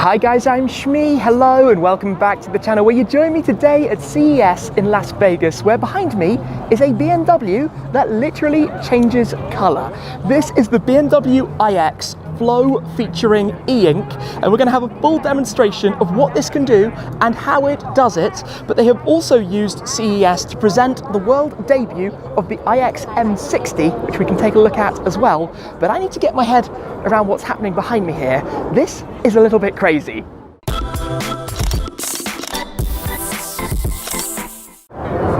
Hi guys, I'm Shmi. Hello and welcome back to the channel where you join me today at CES in Las Vegas, where behind me is a BMW that literally changes color. This is the BMW iX Flow featuring e-ink, and we're going to have a full demonstration of what this can do and how it does it. But they have also used CES to present the world debut of the iX M60, which we can take a look at as well. But I need to get my head around what's happening behind me here. This is a little bit crazy.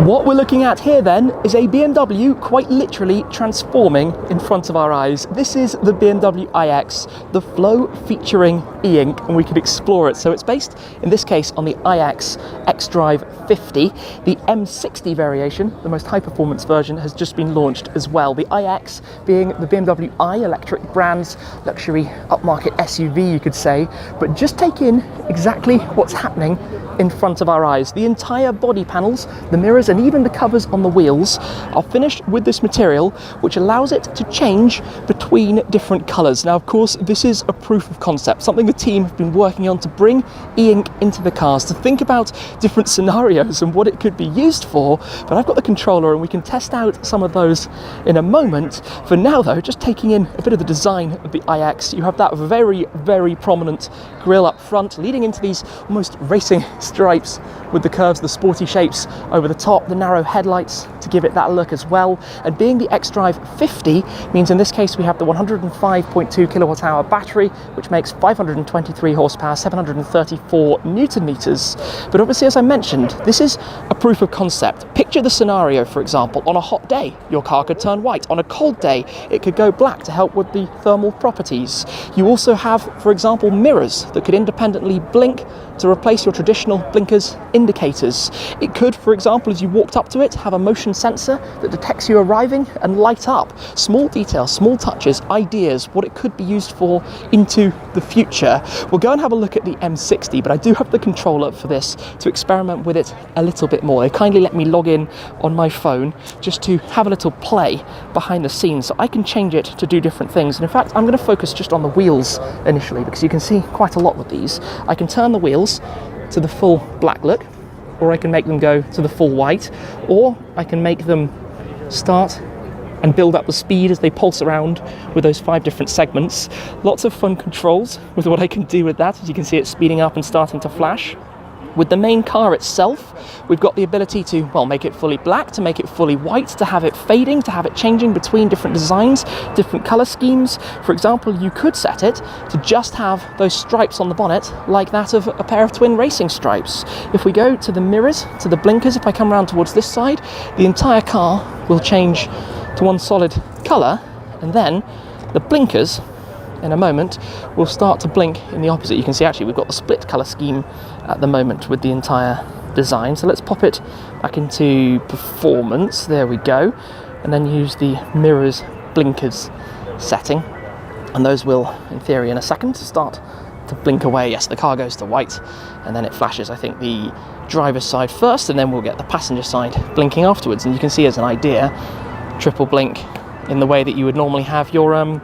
What we're looking at here then is a BMW quite literally transforming in front of our eyes. This is the BMW iX, the Flow featuring e-ink, and we could explore it. So it's based, in this case, on the iX xDrive 50. The M60 variation, the most high-performance version, has just been launched as well. The iX being the BMW i electric brand's luxury upmarket SUV, you could say. But just take in exactly what's happening in front of our eyes. The entire body panels, the mirrors, and even the covers on the wheels are finished with this material, which allows it to change between different colors. Now, of course, this is a proof of concept, something the team have been working on to bring e-ink into the cars, to think about different scenarios and what it could be used for. But I've got the controller and we can test out some of those in a moment. For now though, just taking in a bit of the design of the iX, you have that very, very prominent grille up front, leading into these almost racing stripes with the curves, the sporty shapes over the top, the narrow headlights to give it that look as well. And being the xDrive 50 means in this case we have the 105.2 kilowatt hour battery, which makes 523 horsepower, 734 newton meters. But obviously, as I mentioned, this is a proof of concept. Picture the scenario, for example, on a hot day, your car could turn white. On a cold day, it could go black to help with the thermal properties. You also have, for example, mirrors that could independently blink to replace your traditional blinkers indicators. It could, for example, as you walked up to it, have a motion sensor that detects you arriving and light up. Small details, small touches, ideas, what it could be used for into the future. We'll go and have a look at the M60, but I do have the controller for this to experiment with it a little bit more. They kindly let me log in on my phone just to have a little play behind the scenes, so I can change it to do different things. And in fact, I'm going to focus just on the wheels initially, because you can see quite a lot with these. I can turn the wheels to the full black look, or I can make them go to the full white, or I can make them start and build up the speed as they pulse around with those 5 different segments. Lots of fun controls with what I can do with that. As you can see, it's speeding up and starting to flash. With the main car itself, we've got the ability to, well, make it fully black, to make it fully white, to have it fading, to have it changing between different designs, different color schemes. For example, you could set it to just have those stripes on the bonnet, like that of a pair of twin racing stripes. If we go to the mirrors, to the blinkers, if I come around towards this side, the entire car will change to one solid color, and then the blinkers in a moment will start to blink in the opposite. You can see actually we've got the split color scheme at the moment with the entire design. So let's pop it back into performance. There we go. And then use the mirrors blinkers setting. And those will, in theory, in a second, start to blink away. Yes, the car goes to white and then it flashes, I think, the driver's side first, and then we'll get the passenger side blinking afterwards. And you can see, as an idea, triple blink in the way that you would normally have your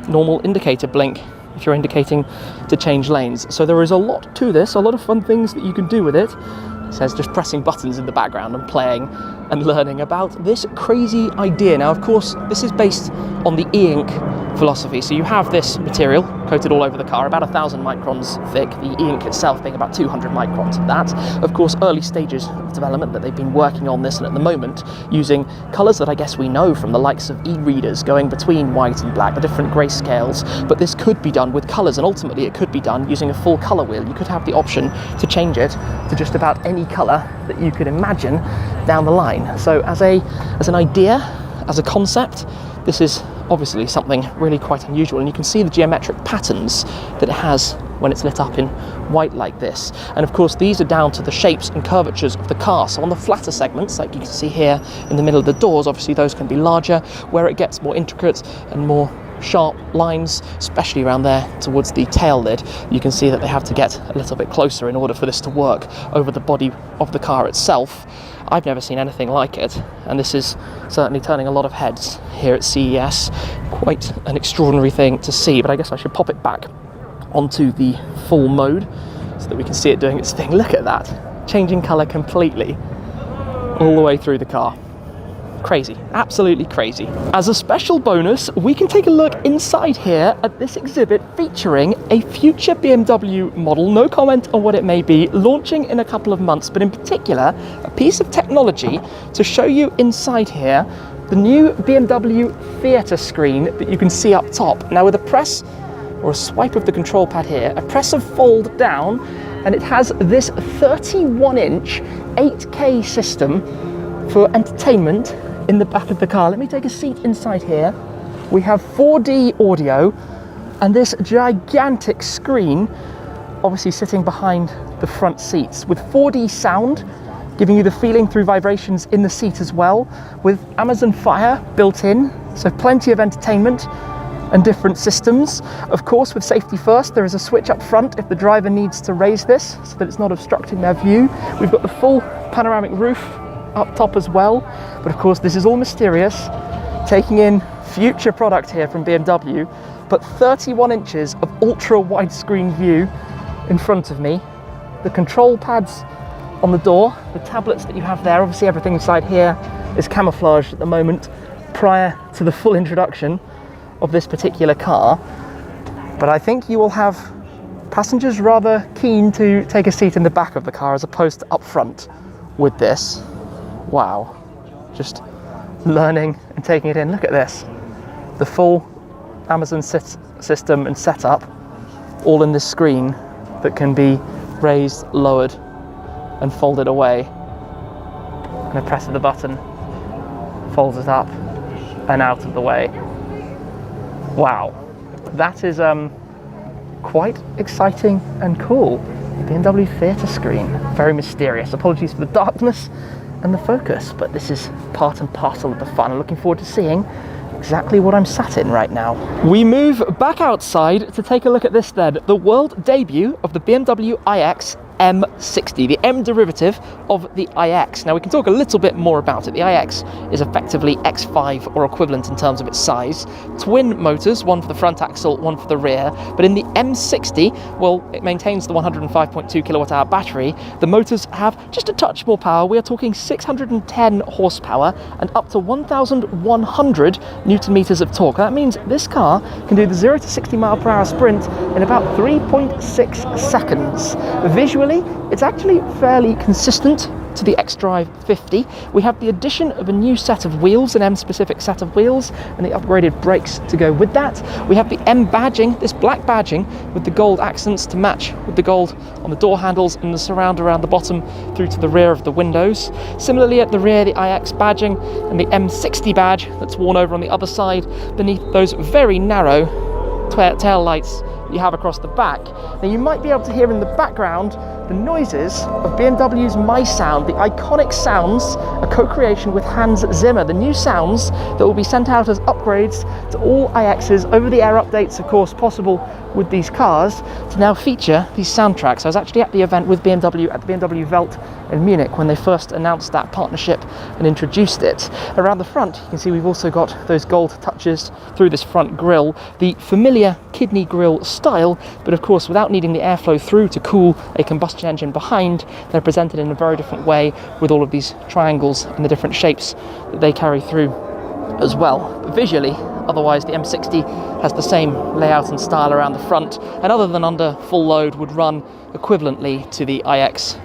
normal indicator blink if you're indicating to change lanes. So there is a lot to this, a lot of fun things that you can do with it. It says just pressing buttons in the background and playing and learning about this crazy idea. Now, of course, this is based on the e-ink philosophy. So you have this material coated all over the car, about 1,000 microns thick, the e-ink itself being about 200 microns of that. Of course, early stages of development that they've been working on this, and at the moment using colours that I guess we know from the likes of e-readers, going between white and black, the different grayscales. But this could be done with colours, and ultimately it could be done using a full colour wheel. You could have the option to change it to just about any colour that you could imagine down the line. So as an idea, as a concept, this is obviously something really quite unusual, and you can see the geometric patterns that it has when it's lit up in white like this. And of course, these are down to the shapes and curvatures of the car. So on the flatter segments, like you can see here in the middle of the doors, obviously those can be larger. Where it gets more intricate and more sharp lines, especially around there towards the tail lid, you can see that they have to get a little bit closer in order for this to work over the body of the car itself. I've never seen anything like it, and this is certainly turning a lot of heads here at CES. Quite an extraordinary thing to see, but I guess I should pop it back onto the full mode so that we can see it doing its thing. Look at that, changing colour completely all the way through the car. Crazy, absolutely crazy. As a special bonus, we can take a look inside here at this exhibit featuring a future BMW model, no comment on what it may be, launching in a couple of months, but in particular, a piece of technology to show you inside here the new BMW theatre screen that you can see up top. Now with a press or a swipe of the control pad here, a press of fold down, and it has this 31-inch 8K system for entertainment in the back of the car. Let me take a seat inside here. We have 4D audio and this gigantic screen obviously sitting behind the front seats with 4D sound, giving you the feeling through vibrations in the seat as well, with Amazon Fire built in, so plenty of entertainment and different systems. Of course, with safety first, there is a switch up front if the driver needs to raise this so that it's not obstructing their view. We've got the full panoramic roof up top as well, but of course this is all mysterious, taking in future product here from BMW, but 31 inches of ultra widescreen view in front of me, the control pads on the door, the tablets that you have there, obviously everything inside here is camouflaged at the moment prior to the full introduction of this particular car, but I think you will have passengers rather keen to take a seat in the back of the car as opposed to up front with this. Wow, just learning and taking it in. Look at this, the full Amazon system and setup all in this screen that can be raised, lowered and folded away, and a press of the button folds it up and out of the way. Wow, that is quite exciting and cool. The BMW theatre screen, very mysterious. Apologies for the darkness and the focus, but this is part and parcel of the fun. I'm looking forward to seeing exactly what I'm sat in right now. We move back outside to take a look at this then, the world debut of the BMW iX M60, the M derivative of the iX. Now we can talk a little bit more about it. The iX is effectively X5 or equivalent in terms of its size. Twin motors, one for the front axle, one for the rear. But in the M60, well, it maintains the 105.2 kilowatt hour battery. The motors have just a touch more power. We are talking 610 horsepower and up to 1,100 newton meters of torque. That means this car can do the 0 to 60 mile per hour sprint in about 3.6 seconds. Visually, it's actually fairly consistent to the xDrive 50. We have the addition of a new set of wheels, an M-specific set of wheels, and the upgraded brakes to go with that. We have the M badging, this black badging with the gold accents to match with the gold on the door handles and the surround around the bottom through to the rear of the windows. Similarly at the rear, the iX badging and the M60 badge that's worn over on the other side beneath those very narrow tail lights you have across the back. Now you might be able to hear in the background the noises of BMW's My Sound, the iconic sounds, a co-creation with Hans Zimmer, the new sounds that will be sent out as upgrades to all iXs, over-the-air updates of course possible with these cars, to now feature these soundtracks. I was actually at the event with BMW at the BMW Welt in Munich when they first announced that partnership and introduced it. Around the front you can see we've also got those gold touches through this front grille, the familiar kidney grille style, but of course without needing the airflow through to cool a combustion engine behind. They're presented in a very different way with all of these triangles and the different shapes that they carry through as well. But visually, otherwise the M60 has the same layout and style around the front, and other than under full load would run equivalently to the iX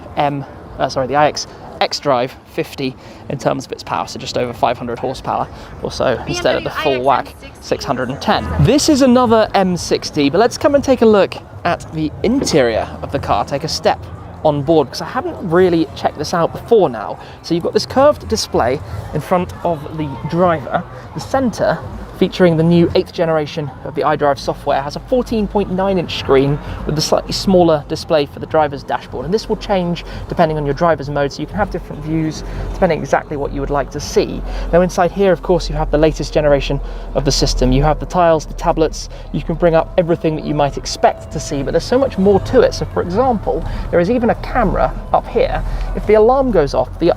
xDrive 50 in terms of its power, so just over 500 horsepower or so instead of the full whack 610. This is another M60, but let's come and take a look at the interior of the car, take a step on board, because I haven't really checked this out before now. So you've got this curved display in front of the driver. The centre, featuring the new 8th generation of the iDrive software, has a 14.9-inch screen with a slightly smaller display for the driver's dashboard, and this will change depending on your driver's mode, so you can have different views depending exactly what you would like to see. Now inside here of course you have the latest generation of the system. You have the tiles, the tablets, you can bring up everything that you might expect to see, but there's so much more to it. So for example, there is even a camera up here. If the alarm goes off, the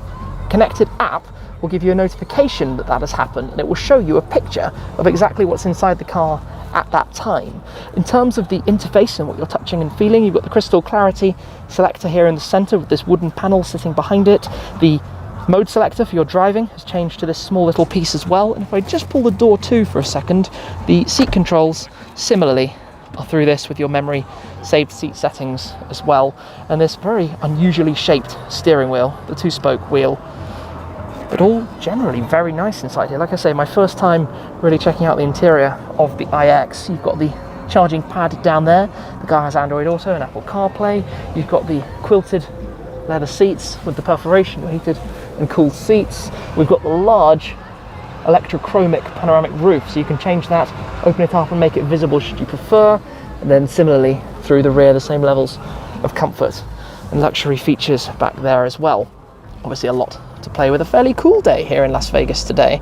connected app will give you a notification that that has happened, and it will show you a picture of exactly what's inside the car at that time. In terms of the interface and what you're touching and feeling, you've got the crystal clarity selector here in the center with this wooden panel sitting behind it. The mode selector for your driving has changed to this small little piece as well, and if I just pull the door to for a second, the seat controls similarly are through this with your memory saved seat settings as well, and this very unusually shaped steering wheel, the 2-spoke wheel, but all generally very nice inside here. Like I say, my first time really checking out the interior of the iX. You've got the charging pad down there, the car has Android Auto and Apple CarPlay, you've got the quilted leather seats with the perforation heated and cooled seats, we've got the large electrochromic panoramic roof, so you can change that, open it up and make it visible should you prefer, and then similarly through the rear the same levels of comfort and luxury features back there as well. Obviously a lot to play with, a fairly cool day here in Las Vegas today,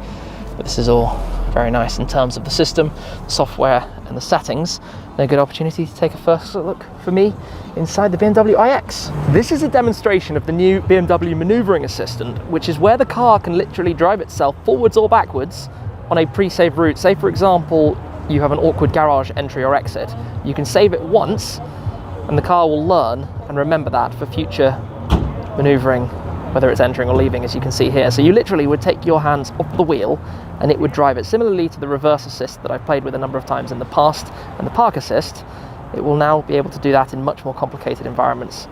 but this is all very nice in terms of the system, the software and the settings, and a good opportunity to take a first look for me inside the BMW iX. This is a demonstration of the new BMW maneuvering assistant, which is where the car can literally drive itself forwards or backwards on a pre-saved route. Say for example you have an awkward garage entry or exit, you can save it once and the car will learn and remember that for future maneuvering, whether it's entering or leaving, as you can see here. So you literally would take your hands off the wheel and it would drive it. Similarly to the reverse assist that I've played with a number of times in the past and the park assist, it will now be able to do that in much more complicated environments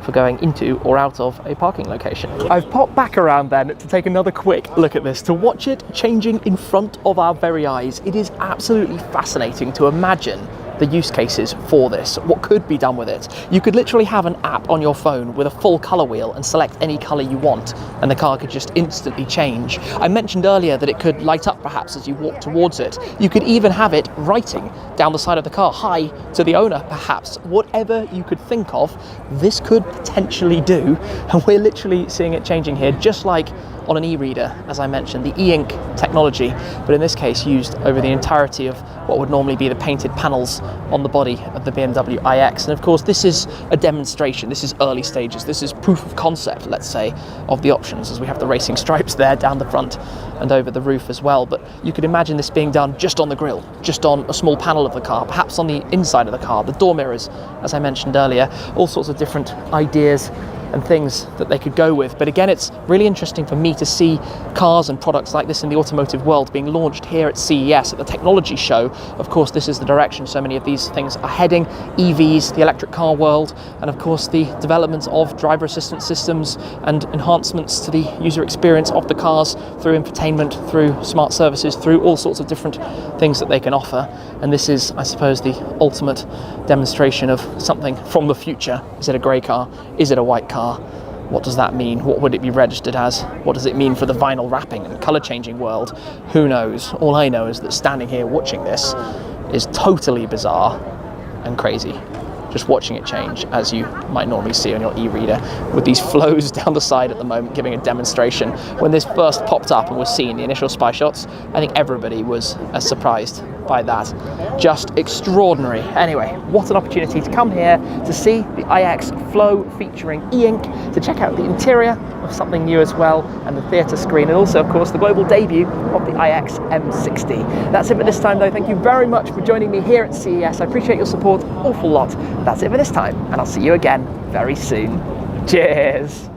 for going into or out of a parking location. I've popped back around then to take another quick look at this, to watch it changing in front of our very eyes. It is absolutely fascinating to imagine the use cases for this, what could be done with it. You could literally have an app on your phone with a full color wheel and select any color you want, and the car could just instantly change. I mentioned earlier that it could light up perhaps as you walk towards it. You could even have it writing down the side of the car, "Hi" to the owner perhaps. Whatever you could think of, this could potentially do, and we're literally seeing it changing here, just like on an e-reader, as I mentioned, the e-ink technology, but in this case used over the entirety of what would normally be the painted panels on the body of the BMW iX. And of course this is a demonstration, this is early stages, this is proof of concept, let's say, of the options, as we have the racing stripes there down the front and over the roof as well. But you could imagine this being done just on the grille, just on a small panel of the car, perhaps on the inside of the car, the door mirrors, as I mentioned earlier, all sorts of different ideas and things that they could go with. But again, it's really interesting for me to see cars and products like this in the automotive world being launched here at CES, at the technology show. Of course, this is the direction so many of these things are heading: EVs, the electric car world, and of course the development of driver assistance systems and enhancements to the user experience of the cars through infotainment, through smart services, through all sorts of different things that they can offer. And this is, I suppose, the ultimate demonstration of something from the future. Is it a grey car? Is it a white car? What does that mean? What would it be registered as? What does it mean for the vinyl wrapping and colour changing world? Who knows? All I know is that standing here watching this is totally bizarre and crazy. Just watching it change, as you might normally see on your e-reader, with these flows down the side at the moment giving a demonstration. When this first popped up and was seen, the initial spy shots, I think everybody was as surprised by that. Just extraordinary. Anyway, what an opportunity to come here to see the iX Flow featuring e-ink, to check out the interior of something new as well, and the theatre screen, and also of course the global debut of the iX M60. That's it for this time though. Thank you very much for joining me here at CES. I appreciate your support an awful lot. That's it for this time, and I'll see you again very soon. Cheers.